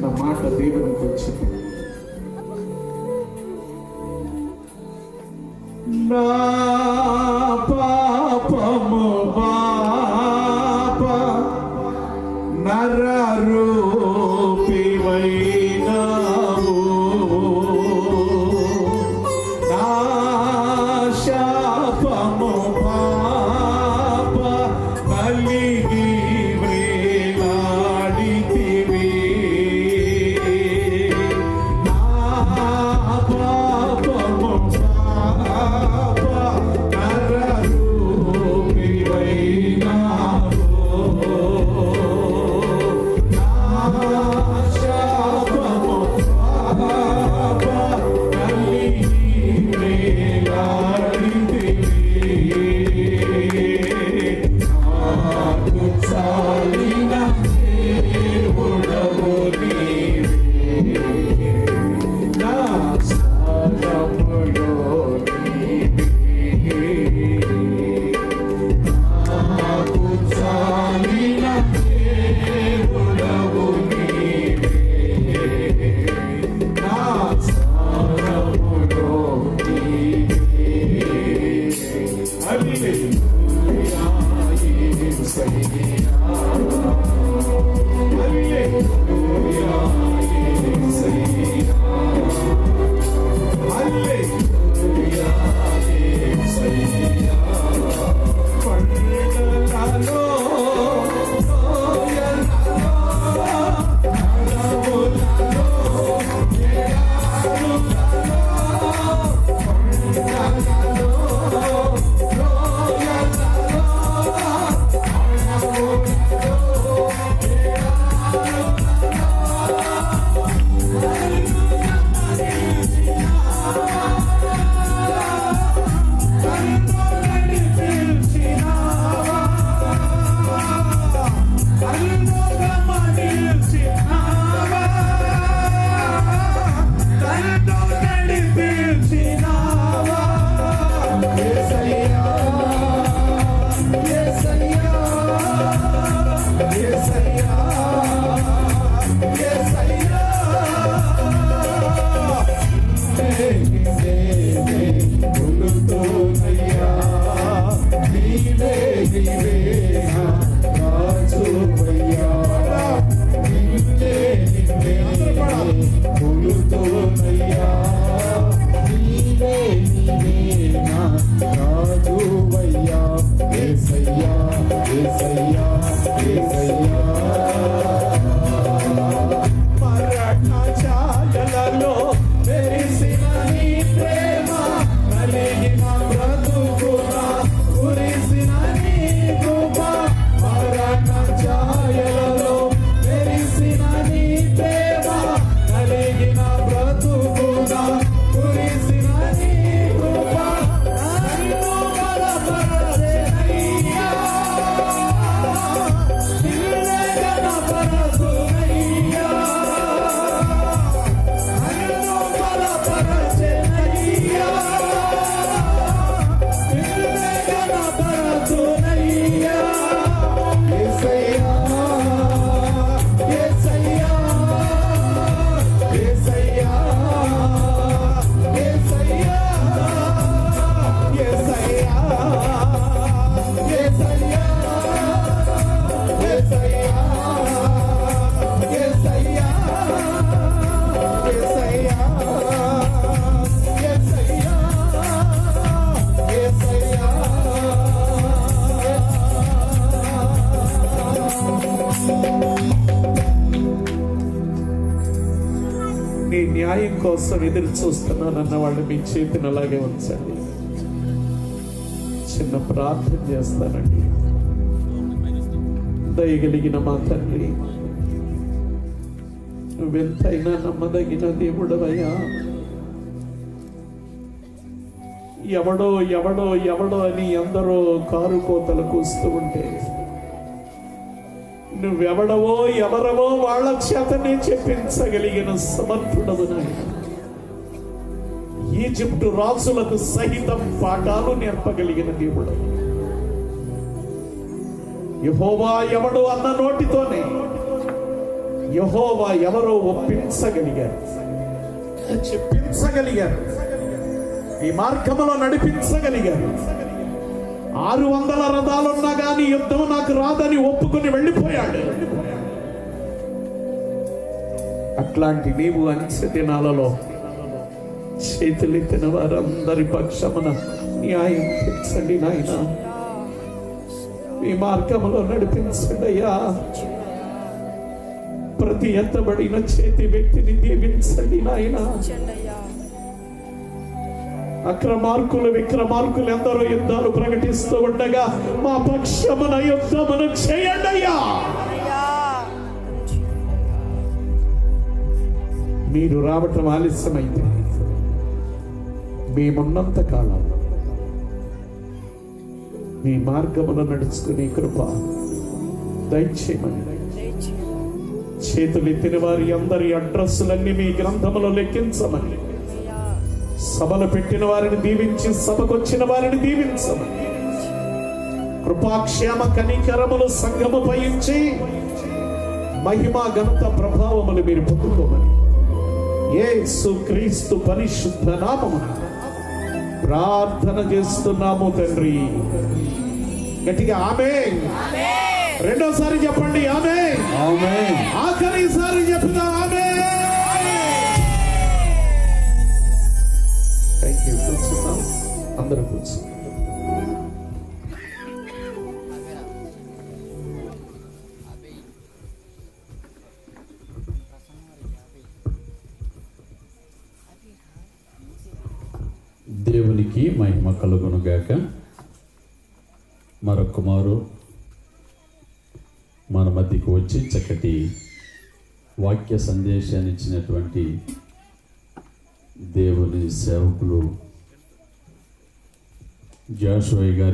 చిన్న మాట దేవునికి వచ్చింది. నా పాపము బాపా నరరూపివైనావు, నా శాపము పాపా కలిగి వేలాడితివి. నా పాపము పాపా నరరూపివైనావు, న్యాయం కోసం ఎదురు చూస్తున్నానన్న వాళ్ళు మీ చేతిని అలాగే ఉంచండి. చిన్న ప్రార్థన చేస్తానండి. దయగలిగిన మా తండ్రి, నువ్వెంతైనా నమ్మదగిన దేవుడవయ్యా. ఎవడో ఎవడో ఎవడో అని ఎందరో కారు కోతలు కూస్తూ ఉంటే నువ్వెవడవో ఎవరవో వాళ్ళ చేతనే చెప్పించగలిగిన సమర్థుడవు నాయన. ఈజిప్టు రాజులకు సహితం పాఠాలు నేర్పగలిగిన దేవుడు. యెహోవా ఎవడు అన్న నోటితోనే యెహోవా ఎవరో ఒప్పించగలిగారు, చెప్పించగలిగారు, ఈ మార్గంలో నడిపించగలిగారు. 600 రథాలున్నా కానీ యుద్ధం నాకు రాదని ఒప్పుకొని వెళ్ళిపోయాడు. అట్లాంటి నీవు అంచె దినాలలో చేతులెత్తిన వారందరి పక్షమున న్యాయం తీర్చండి నాయన. ఈ మార్గంలో నడిపించండి అయ్యా. ప్రతి ఎత్తబడిన చేతి వ్యక్తిని దీవించండి నాయన. అక్రమార్కులు విక్రమార్కులు ఎందరో యుద్ధాలు ప్రకటిస్తూ ఉండగా మా పక్షమున యుద్ధమును చేయండి అయ్యా. మీరు రావటం ఆలస్యమైంది, మేమున్నంత కాలం మీ మార్గమున నడుచుకునే కృప దయచేయమని. చేతులెత్తిన వారి అందరి అడ్రస్సులన్నీ మీ గ్రంథములో లెక్కించమని. సభలు పెట్టిన వారిని దీవించి సభకొచ్చిన వారిని దీవించమని. కృపాక్షేమ కనికరములు సంఘము పయించి మహిమ ఘనత ప్రభావములు మీరు పొందుకోమని యేసు క్రీస్తు పరిశుద్ధ నామమున ప్రార్థన చేస్తున్నాము తండ్రి. గట్టిగా ఆమేన్. రెండోసారి చెప్పండి ఆమేన్. ఆఖరిసారి చెప్తా ఆమేన్. Thank you. కూర్చున్నాం, అందరూ కూర్చున్నాం. దేవునికి మహిమ కలుగునుగాక. మరొక మారు మన మధ్యకు వచ్చి చక్కటి వాక్య సందేశాన్ని ఇచ్చినటువంటి దేవుని సేవకులు జాషువా గారికి